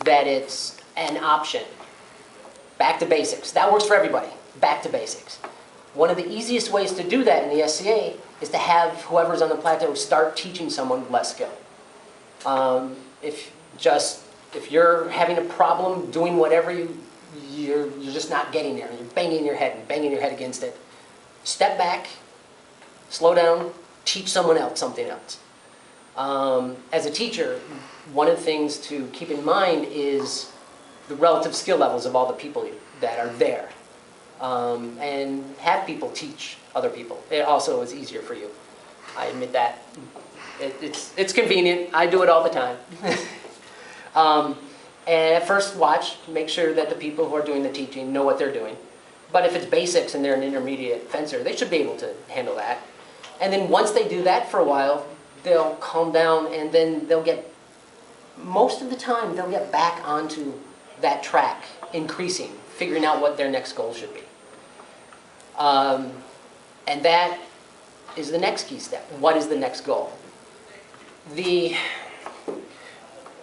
that it's an option. Back to basics. That works for everybody. Back to basics. One of the easiest ways to do that in the SCA is to have whoever's on the plateau start teaching someone with less skill. If you're having a problem doing whatever you're just not getting there, you're banging your head and banging your head against it, step back, slow down, teach someone else something else. As a teacher, one of the things to keep in mind is the relative skill levels of all the people that are there. And have people teach other people. It also is easier for you. I admit that. It's convenient. I do it all the time. And at first watch, make sure that the people who are doing the teaching know what they're doing. But if it's basics and they're an intermediate fencer, they should be able to handle that. And then once they do that for a while, they'll calm down, and then they'll get, most of the time, they'll get back onto that track, increasing, figuring out what their next goal should be. And that is the next key step. What is the next goal?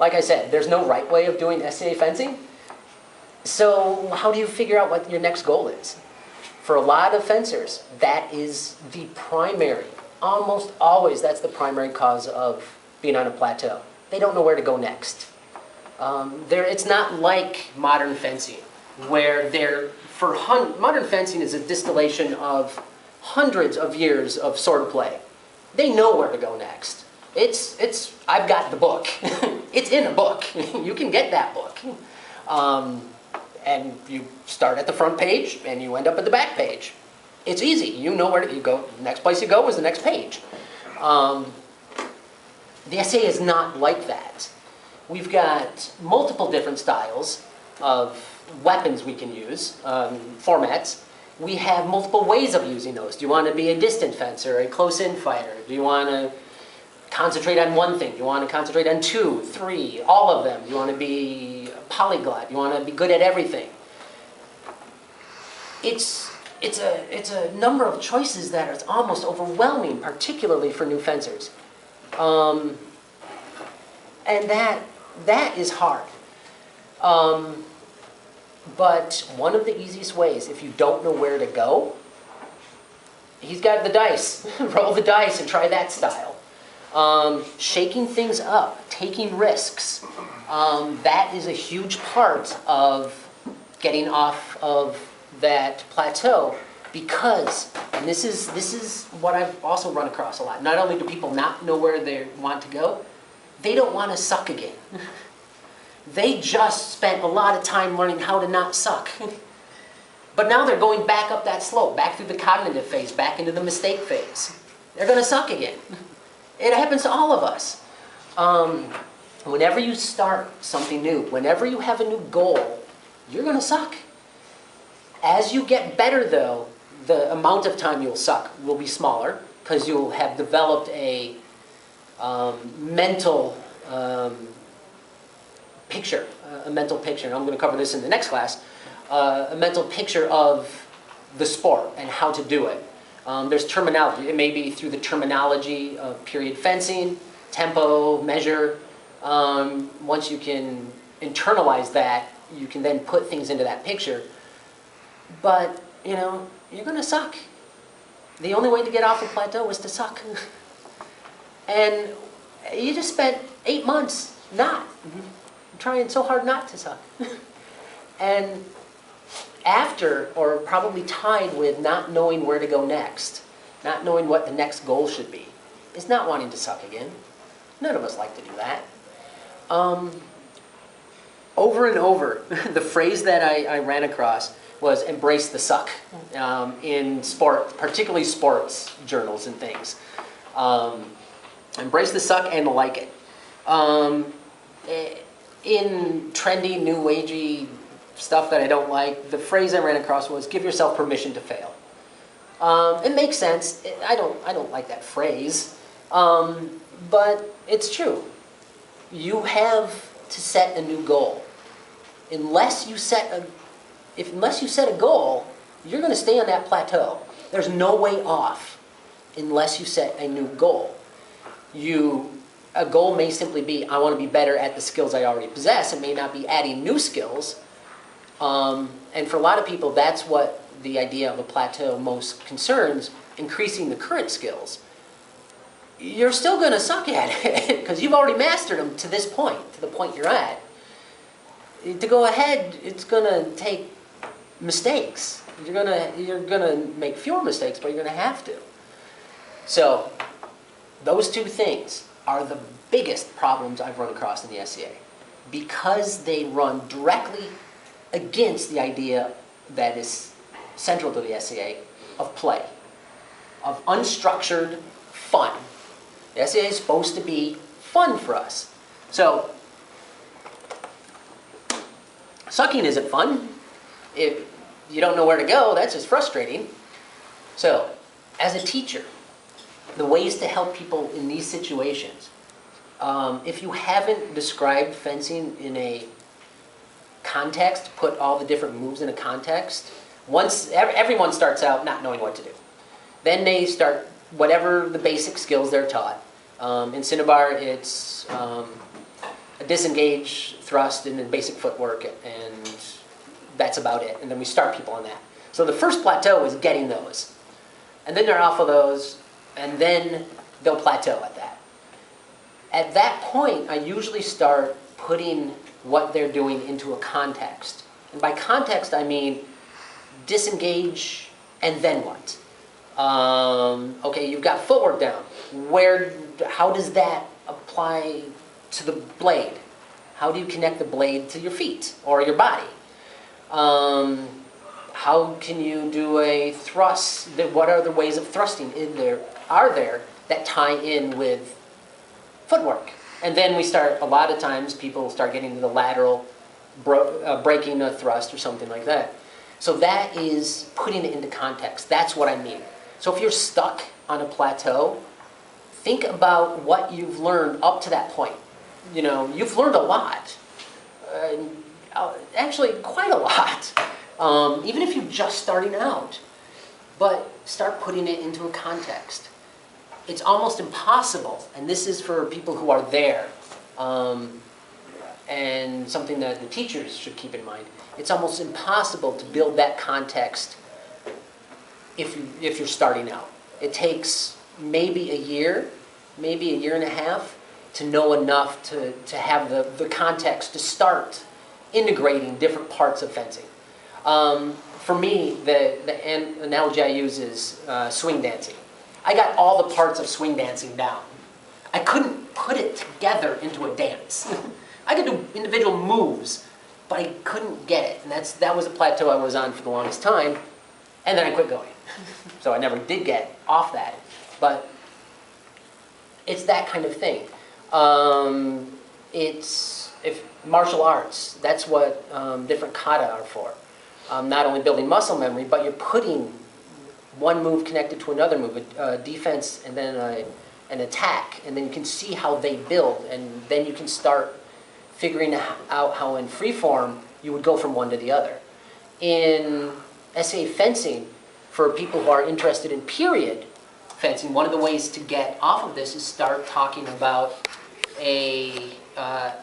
Like I said, there's no right way of doing SCA fencing. So how do you figure out what your next goal is? For a lot of fencers, that is the primary, almost always that's the primary cause of being on a plateau. They don't know where to go next. It's not like modern fencing, where modern fencing is a distillation of hundreds of years of sword play. They know where to go next. I've got the book. It's in a book. You can get that book. And you start at the front page and you end up at the back page. It's easy. You know where you go. The next place you go is the next page. The SCA is not like that. We've got multiple different styles of weapons we can use, formats. We have multiple ways of using those. Do you want to be a distant fencer, a close-in fighter? Do you want to concentrate on one thing? Do you want to concentrate on 2, 3, all of them? Do you want to be a polyglot? Do you want to be good at everything? It's a number of choices that is almost overwhelming, particularly for new fencers. And that is hard. But one of the easiest ways, if you don't know where to go, he's got the dice. Roll the dice and try that style. Shaking things up, taking risks. That is a huge part of getting off of that plateau, because, and this is what I've also run across a lot, not only do people not know where they want to go, they don't want to suck again. They just spent a lot of time learning how to not suck. But now they're going back up that slope, back through the cognitive phase, back into the mistake phase. They're going to suck again. It happens to all of us. Whenever you start something new, whenever you have a new goal, you're going to suck. As you get better, though, the amount of time you'll suck will be smaller, because you'll have developed a mental picture, and I'm going to cover this in the next class, a mental picture of the sport and how to do it. There's terminology. It may be through the terminology of period fencing, tempo, measure. Once you can internalize that, you can then put things into that picture. But, you know, you're going to suck. The only way to get off the plateau is to suck. And you just spent 8 months not trying so hard not to suck. And after, or probably tied with not knowing where to go next, not knowing what the next goal should be, is not wanting to suck again. None of us like to do that. Over and over, the phrase that I ran across was embrace the suck in sport, particularly sports journals and things. Embrace the suck and like it. In trendy, new agey stuff that I don't like, the phrase I ran across was give yourself permission to fail. It makes sense. I don't like that phrase, but it's true. You have to set a new goal. Unless you set a goal, you're going to stay on that plateau. There's no way off unless you set a new goal. You a goal may simply be, I want to be better at the skills I already possess. It may not be adding new skills. And for a lot of people, that's what the idea of a plateau most concerns, increasing the current skills. You're still going to suck at it because you've already mastered them to this point, to the point you're at. To go ahead, it's going to take mistakes. You're gonna make fewer mistakes, but you're going to have to. So those two things are the biggest problems I've run across in the SCA because they run directly against the idea that is central to the SCA of play, of unstructured fun. The SCA is supposed to be fun for us. So sucking isn't fun. If you don't know where to go, that's just frustrating. So as a teacher, the ways to help people in these situations, if you haven't described fencing in a context, put all the different moves in a context, once everyone starts out not knowing what to do. Then they start whatever the basic skills they're taught. In Cinnabar, it's a disengage, thrust, and then basic footwork, and that's about it. And then we start people on that. So the first plateau is getting those. And then they're off of those, and then they'll plateau at that. At that point, I usually start putting what they're doing into a context. And by context, I mean disengage, and then what? Okay, you've got footwork down. How does that apply to the blade? How do you connect the blade to your feet or your body? How can you do a thrust? What other ways of thrusting are there that tie in with footwork? And then we start, a lot of times people start getting to the lateral, breaking a thrust or something like that. So that is putting it into context. That's what I mean. So if you're stuck on a plateau, think about what you've learned up to that point. You know, you've learned a lot. Actually, quite a lot. Even if you're just starting out. But start putting it into a context. It's almost impossible, and this is for people who are there, and something that the teachers should keep in mind. It's almost impossible to build that context if you're starting out. It takes maybe a year and a half to know enough to have the context to start integrating different parts of fencing. For me, the analogy I use is swing dancing. I got all the parts of swing dancing down. I couldn't put it together into a dance. I could do individual moves, but I couldn't get it. And that was a plateau I was on for the longest time, and then I quit going. So I never did get off that. But it's that kind of thing. If martial arts, that's what different kata are for. Not only building muscle memory, but you're putting one move connected to another move, a defense and then an attack, and then you can see how they build, and then you can start figuring out how in free form you would go from one to the other. In SA fencing, for people who are interested in period fencing, one of the ways to get off of this is start talking about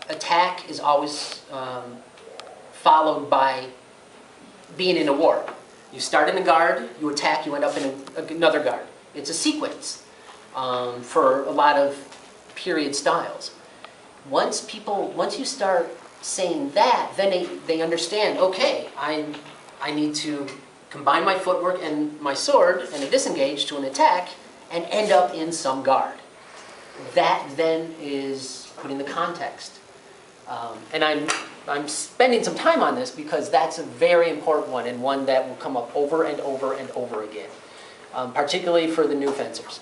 attack is always followed by being in a war. You start in a guard, you attack, you end up in another guard. It's a sequence for a lot of period styles. Once you start saying that, then they understand, okay, I need to combine my footwork and my sword and a disengage to an attack and end up in some guard. That then is putting the context. And I'm spending some time on this because that's a very important one, and one that will come up over and over and over again, particularly for the new fencers.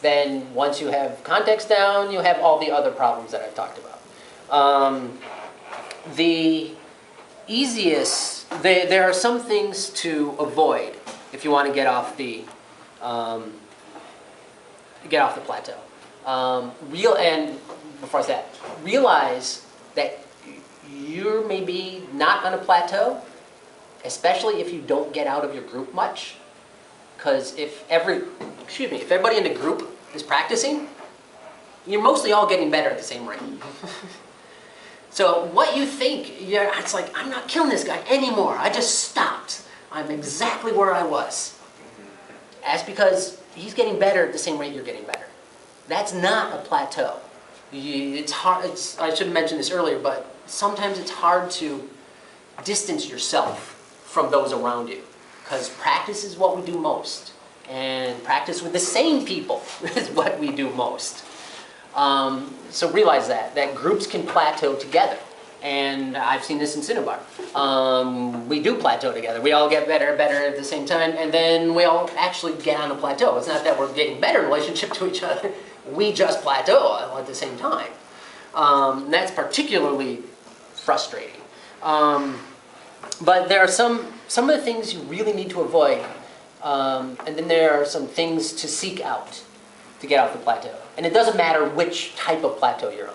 Then once you have context down, you have all the other problems that I've talked about. The easiest, there are some things to avoid if you want to get off the plateau. And before I say that, realize that you're maybe not on a plateau, especially if you don't get out of your group much. Because if everybody in the group is practicing, you're mostly all getting better at the same rate. So what you think, it's like, I'm not killing this guy anymore. I just stopped. I'm exactly where I was. That's because he's getting better at the same rate you're getting better. That's not a plateau. It's hard. I should have mentioned this earlier, but sometimes it's hard to distance yourself from those around you, because practice is what we do most, and practice with the same people is what we do most. So realize that groups can plateau together, and I've seen this in Cinnabar. We do plateau together. We all get better at the same time, and then we all actually get on a plateau. It's not that we're getting better in relationship to each other. We just plateau at the same time. And that's particularly frustrating. But there are some of the things you really need to avoid, and then there are some things to seek out to get off the plateau. And it doesn't matter which type of plateau you're on.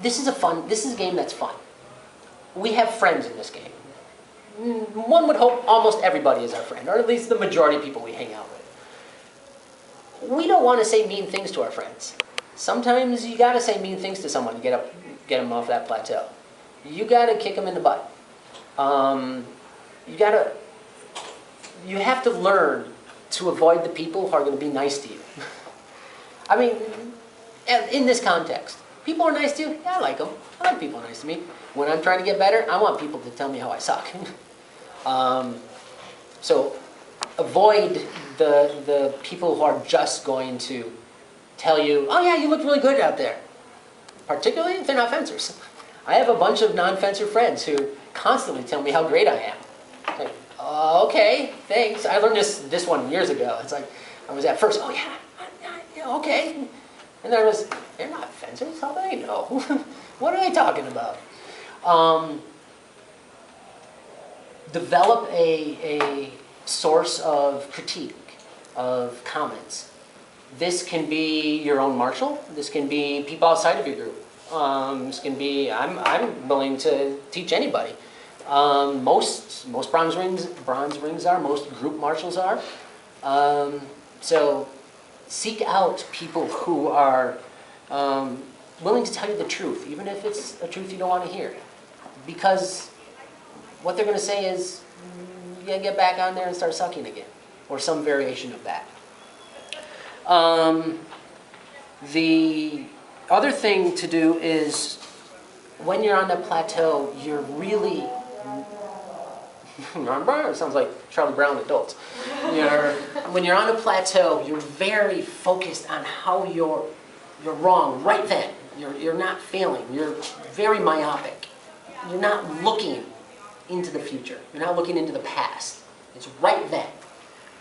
This is a game that's fun. We have friends in this game. One would hope almost everybody is our friend, or at least the majority of people we hang out with. We don't want to say mean things to our friends. Sometimes you got to say mean things to someone to get them off that plateau. You got to kick them in the butt. You have to learn to avoid the people who are going to be nice to you. I mean, in this context, people are nice to you. Yeah, I like them. I like people nice to me. When I'm trying to get better, I want people to tell me how I suck. So avoid the people who are just going to tell you, oh yeah, you look really good out there. Particularly if they're not fencers. I have a bunch of non-fencer friends who constantly tell me how great I am. Like, okay, thanks. I learned this one years ago. It's like, I was at first, oh yeah, okay. And then I was, they're not fencers, how do they know? What are they talking about? Develop a source of critique, of comments. This can be your own marshal. This can be people outside of your group. This can be, I'm willing to teach anybody. Most bronze rings are, most group marshals are. So seek out people who are willing to tell you the truth, even if it's a truth you don't want to hear. Because what they're going to say is, you got to get back on there and start sucking again, or some variation of that. The other thing to do is, when you're on that plateau, you're really, remember? It sounds like Charlie Brown adults. When you're on a plateau, you're very focused on how you're wrong right then. You're not failing. You're very myopic. You're not looking into the future. You're not looking into the past. It's right then.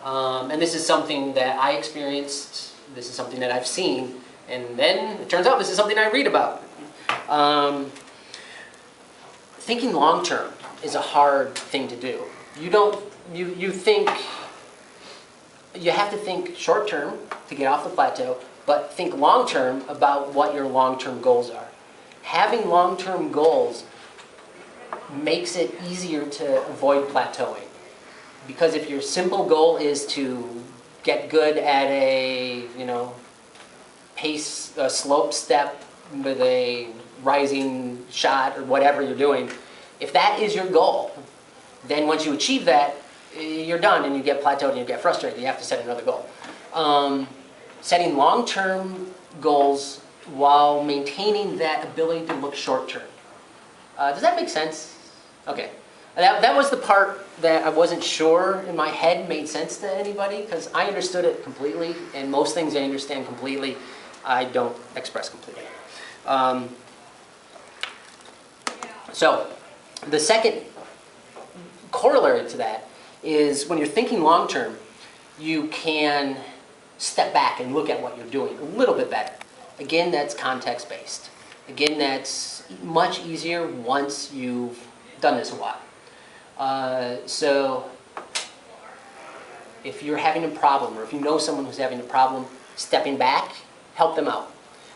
And this is something that I experienced. This is something that I've seen. And then it turns out this is something I read about. Thinking long term is a hard thing to do. You think, you have to think short term to get off the plateau, but think long term about what your long term goals are. Having long term goals makes it easier to avoid plateauing. Because if your simple goal is to get good at a, pace, a slope step with a rising shot or whatever you're doing, if that is your goal, then once you achieve that, you're done and you get plateaued and you get frustrated. You have to set another goal. Setting long-term goals while maintaining that ability to look short-term. Does that make sense? Okay. That was the part that I wasn't sure in my head made sense to anybody, because I understood it completely, and most things I understand completely, I don't express completely. So, the second corollary to that is when you're thinking long-term, you can step back and look at what you're doing a little bit better. Again, that's context-based. Again, that's much easier once you've done this a while. So if you're having a problem, or if you know someone who's having a problem, stepping back, help them out.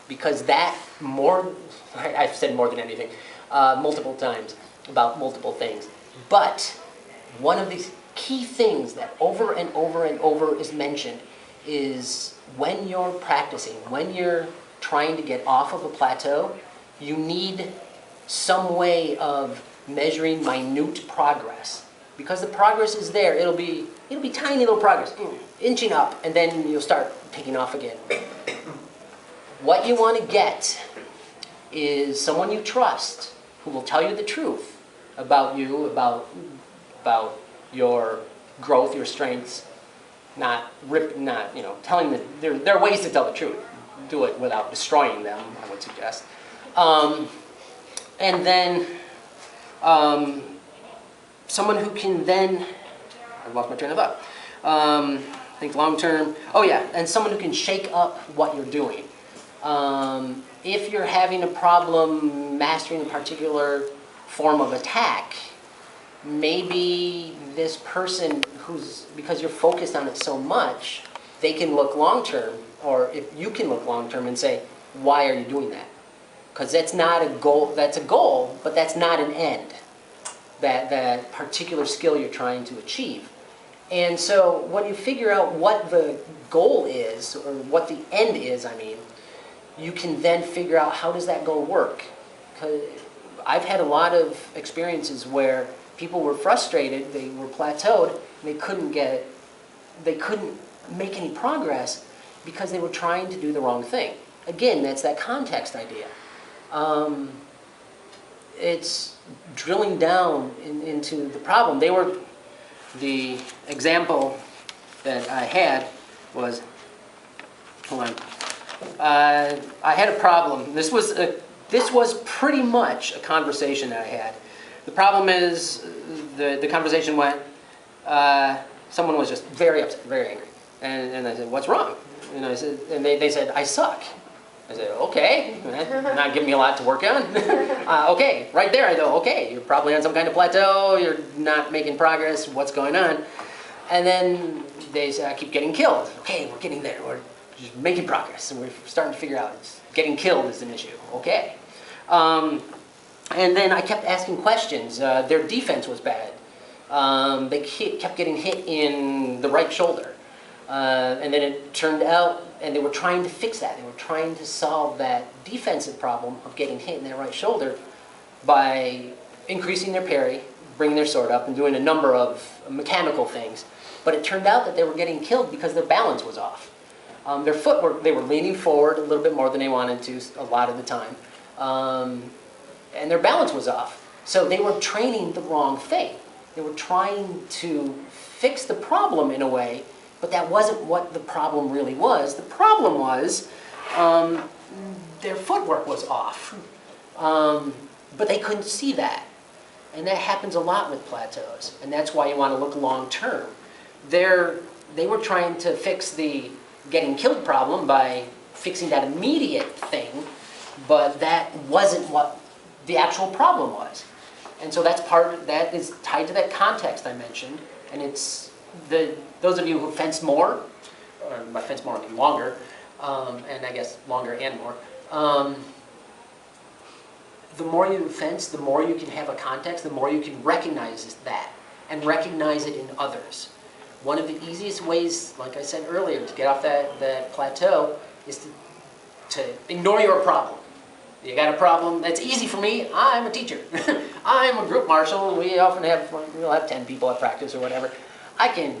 Because that I've said more than anything, multiple times about multiple things. But one of these key things that over and over and over is mentioned is when you're practicing, when you're trying to get off of a plateau, you need some way of measuring minute progress. Because the progress is there, it'll be tiny little progress, inching up, and then you'll start taking off again. What you want to get is someone you trust who will tell you the truth about you, about your growth, your strengths. Not telling them. There are ways to tell the truth. Do it without destroying them, I would suggest. And then someone who can then, I lost my train of thought. Think long term. Oh yeah, and someone who can shake up what you're doing. If you're having a problem mastering a particular form of attack, maybe this person because you're focused on it so much, they can look long term, or if you can look long term and say, why are you doing that? Because that's not a goal, that's a goal, but that's not an end. That particular skill you're trying to achieve. And so when you figure out what the goal is, or what the end is, you can then figure out how does that goal work. Because I've had a lot of experiences where people were frustrated, they were plateaued, and they couldn't make any progress because they were trying to do the wrong thing. Again, that's that context idea. It's drilling down into the problem. The example that I had was, hold on, I had a problem. This was pretty much a conversation that I had. The problem is, the conversation went, someone was just very upset, very angry. And I said, what's wrong? And they said, I suck. I said, okay, not giving me a lot to work on. Okay, right there I go, okay, you're probably on some kind of plateau, you're not making progress, what's going on? And then they said, I keep getting killed. Okay, we're getting there, we're just making progress, and we're starting to figure out getting killed is an issue, okay. And then I kept asking questions. Their defense was bad. They kept getting hit in the right shoulder. And then it turned out, and they were trying to fix that. They were trying to solve that defensive problem of getting hit in their right shoulder by increasing their parry, bringing their sword up, and doing a number of mechanical things. But it turned out that they were getting killed because their balance was off. Their footwork, they were leaning forward a little bit more than they wanted to a lot of the time. And their balance was off. So they were training the wrong thing. They were trying to fix the problem in a way, but that wasn't what the problem really was. The problem was their footwork was off. But they couldn't see that. And that happens a lot with plateaus. And that's why you want to look long term. They were trying to fix the getting killed problem by fixing that immediate thing, but that wasn't what the actual problem was. And so that is tied to that context I mentioned. And it's those of you who fence more, or by fence more I mean longer, and I guess longer and more, the more you fence, the more you can have a context, the more you can recognize that and recognize it in others. One of the easiest ways, like I said earlier, to get off that plateau is to ignore your problem. You got a problem, that's easy for me, I'm a teacher. I'm a group marshal, we'll have 10 people at practice or whatever. I can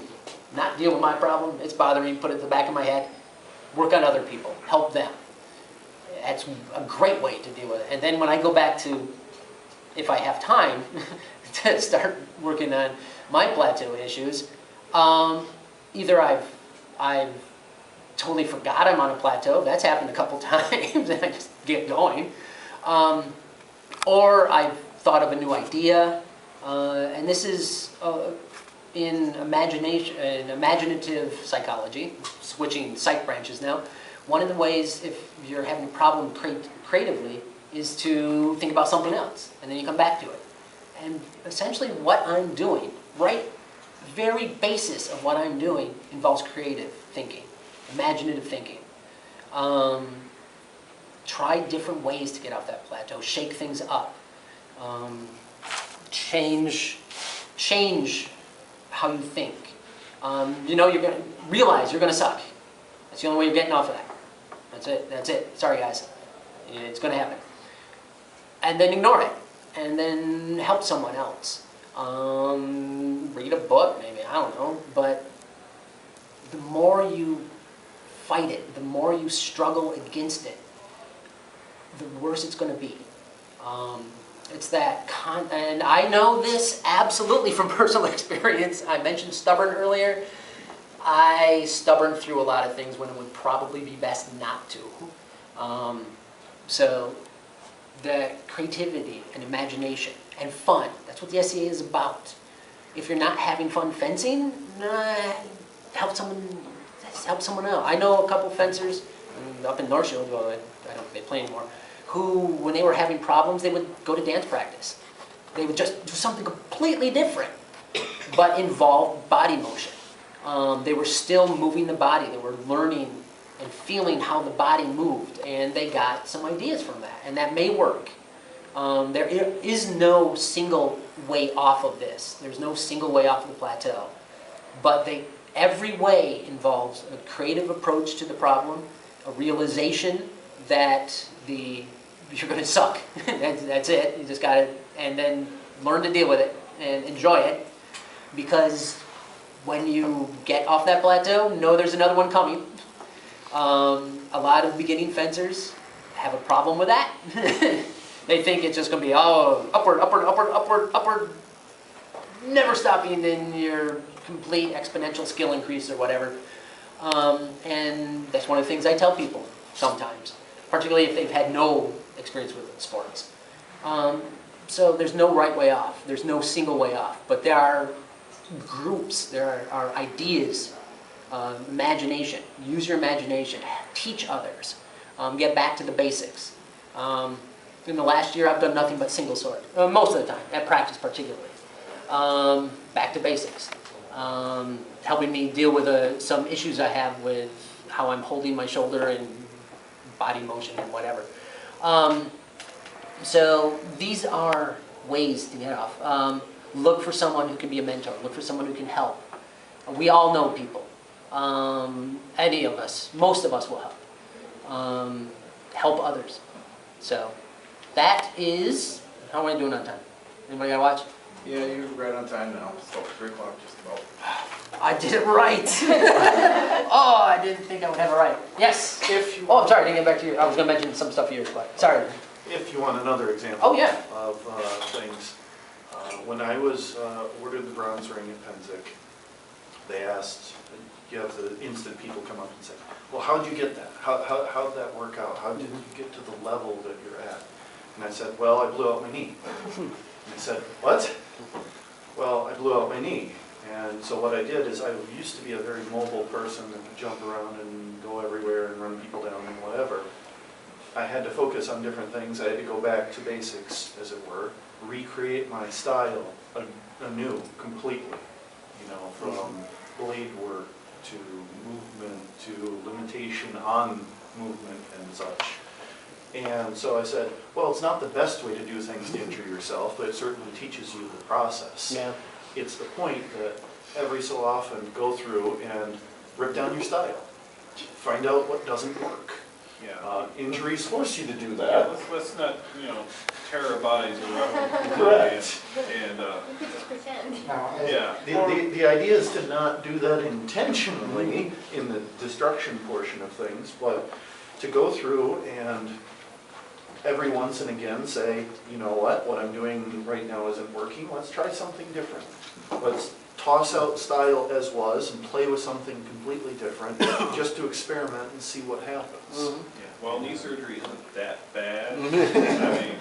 not deal with my problem, it's bothering me, put it in the back of my head, work on other people, help them. That's a great way to deal with it. And then when I go back to, if I have time, to start working on my plateau issues, either I've totally forgot I'm on a plateau, that's happened a couple times, and I just get going. Or I've thought of a new idea, and this is in imaginative psychology, switching psych branches now. One of the ways, if you're having a problem creatively, is to think about something else, and then you come back to it. And essentially what I'm doing, very basis of what I'm doing involves creative thinking, imaginative thinking. Try different ways to get off that plateau, shake things up, change how you think. You're going to realize you're going to suck. That's the only way you're getting off of that. That's it. That's it. Sorry, guys. It's going to happen. And then ignore it. And then help someone else. Read a book, maybe. I don't know. But the more you fight it, the more you struggle against it, the worse it's going to be. It's that, and I know this absolutely from personal experience. I mentioned stubborn earlier. I stubborned through a lot of things when it would probably be best not to. So the creativity and imagination and fun, that's what the SCA is about. If you're not having fun fencing, help someone out. I know a couple fencers up in North Shield, well, I don't think they play anymore, who, when they were having problems, they would go to dance practice. They would just do something completely different, but involve body motion. They were still moving the body. They were learning and feeling how the body moved, and they got some ideas from that, and that may work. There is no single way off of this. There's no single way off of the plateau. But every way involves a creative approach to the problem, a realization that you're going to suck. That's it. You just got to, and then learn to deal with it and enjoy it. Because when you get off that plateau, know there's another one coming. A lot of beginning fencers have a problem with that. They think it's just going to be, oh, upward, upward, upward, upward, upward, never stopping in your complete exponential skill increase or whatever. And that's one of the things I tell people sometimes, particularly if they've had no experience with sports. So there's no right way off. There's no single way off. But there are groups, there are ideas, imagination. Use your imagination. Teach others. Get back to the basics. In the last year, I've done nothing but single sword, most of the time, at practice particularly. Back to basics. Helping me deal with some issues I have with how I'm holding my shoulder and body motion and whatever. So these are ways to get off. Look for someone who can be a mentor. Look for someone who can help. We all know people. Any of us, most of us will help. Help others. So that is, how am I doing on time? Anybody got to watch? Yeah, you're right on time now. It's about 3 o'clock just about. I did it right. Oh, I didn't think I would have it right. Yes. Oh, I'm sorry, I didn't get back to you. I was going to mention some stuff here, but sorry. If you want another example of things, when I was awarded the bronze ring at Penzic, they asked, you have the instant people come up and say, well, how'd you get that? How'd that work out? How did you get to the level that you're at? And I said, well, I blew out my knee. And they said, what? Well, I blew out my knee. And so what I did is I used to be a very mobile person that could jump around and go everywhere and run people down and whatever. I had to focus on different things. I had to go back to basics, as it were, recreate my style anew, completely. You know, from blade work to movement to limitation on movement and such. And so I said, well, it's not the best way to do things to injure yourself, but it certainly teaches you the process. Yeah. It's the point that every so often go through and rip down your style. Find out what doesn't work. Yeah. Injuries force you to do that. Yeah, let's not, tear our bodies around. Correct. And You could just pretend. yeah. The idea is to not do that intentionally in the destruction portion of things, but to go through and every once and again say, you know what I'm doing right now isn't working, let's try something different. Let's toss out style as was and play with something completely different just to experiment and see what happens. Yeah. Well, knee surgery isn't that bad. I mean,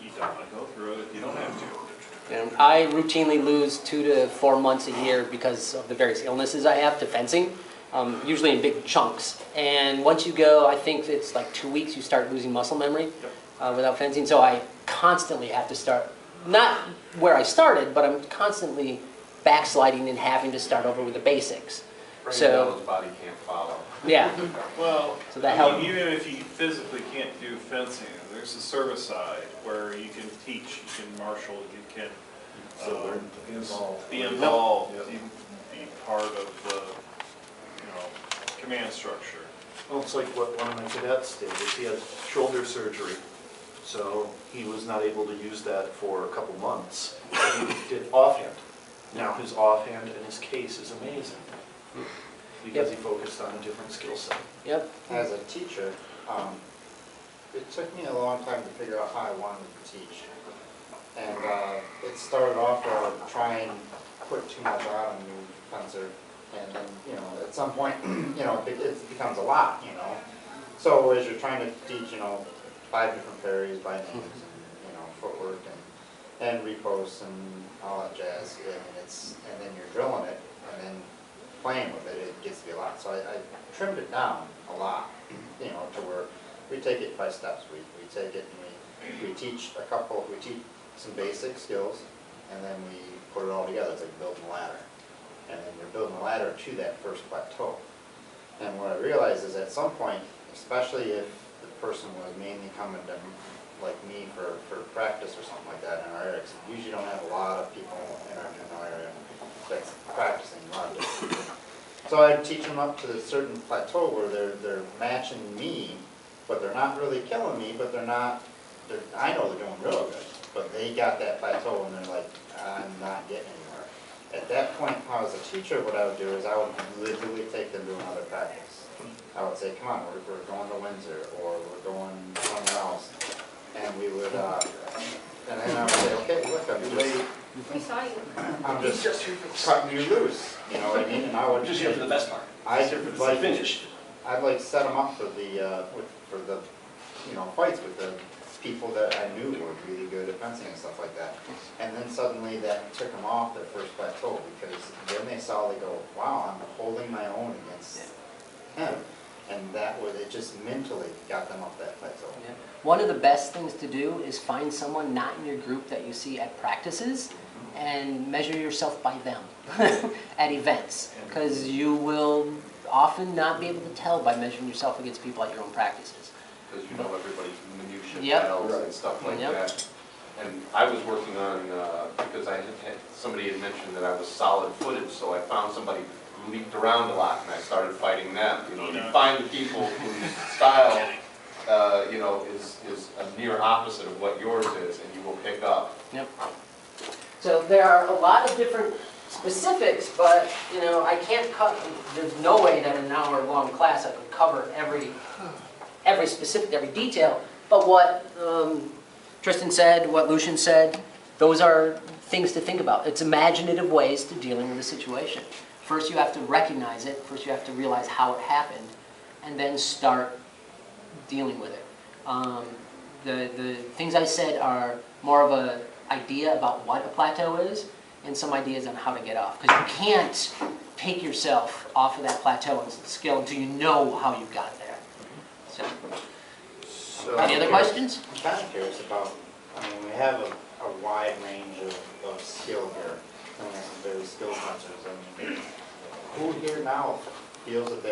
you don't want to go through it if you don't have to. And I routinely lose 2 to 4 months a year because of the various illnesses I have to fencing, usually in big chunks. And once you go, I think it's like 2 weeks, you start losing muscle memory without fencing. So I constantly have to start, not where I started, but I'm constantly backsliding and having to start over with the basics. So his body can't follow. Yeah. Well, so that helps. Even if you physically can't do fencing, there's the service side where you can teach, you can marshal, you can Be involved. be involved, be part of the, command structure. Well, it's like what one of my cadets did, is he had shoulder surgery, so he was not able to use that for a couple months. He did offhand. Now his offhand and his case is amazing, because he focused on a different skill set. Yep. As a teacher, it took me a long time to figure out how I wanted to teach. And it started off where I would try and put too much on a new fencer. And then, you know, at some point, you know, it becomes a lot, you know. So as you're trying to teach, you know, 5 different parries by names, and, you know, footwork and reposts and all that jazz, and then you're drilling it, and then playing with it, it gets to be a lot. So I trimmed it down a lot, you know, to where we take it by steps. We take it and we teach some basic skills, and then we put it all together. It's like building a ladder. And then you're building a ladder to that first plateau. And what I realized is at some point, especially if the person was mainly coming to like me for practice or something like that in our area, 'cause we usually don't have a lot of people in our general area that's practicing a lot of different people. So I'd teach them up to a certain plateau where they're matching me, but they're not really killing me, but I know they're doing real good, but they got that plateau and they're like, I'm not getting anywhere. At that point, if I was a teacher, what I would do is I would literally take them to another practice. I would say, come on, we're going to Windsor, or we're going somewhere else. And we would, and then I would say, okay, look, We saw you. I'm just cutting you loose, you know what I mean? And I would Just here for the best part. I'd Just here for the like finish. I'd like set them up for the, you know, fights with the people that I knew were really good at fencing and stuff like that. And then suddenly that took them off their first plateau, because then they go, wow, I'm holding my own against him. And it just mentally got them off that plateau. Yeah. One of the best things to do is find someone not in your group that you see at practices and measure yourself by them at events, because you will often not be able to tell by measuring yourself against people at your own practices. Because you know everybody's minutiae Yep. battles and stuff like Yep. that. And I was working on, because somebody had mentioned that I was solid-footed, so I found somebody who leaped around a lot, and I started fighting them. You know, you find the people whose style, you know, is a near opposite of what yours is, and you will pick up. Yep. So there are a lot of different specifics, but you know, I can't there's no way that in an hour-long class I could cover every specific, every detail. But what Tristan said, what Lucian said, those are things to think about. It's imaginative ways to dealing with a situation. First you have to recognize it, first you have to realize how it happened, and then start dealing with it. The things I said are more of an idea about what a plateau is, and some ideas on how to get off. Because you can't take yourself off of that plateau and skill until you know how you got there. So, any other questions? I'm kind of curious about, I mean, we have a wide range of skill here. And we have some very skilled fencers. I mean, who here now feels that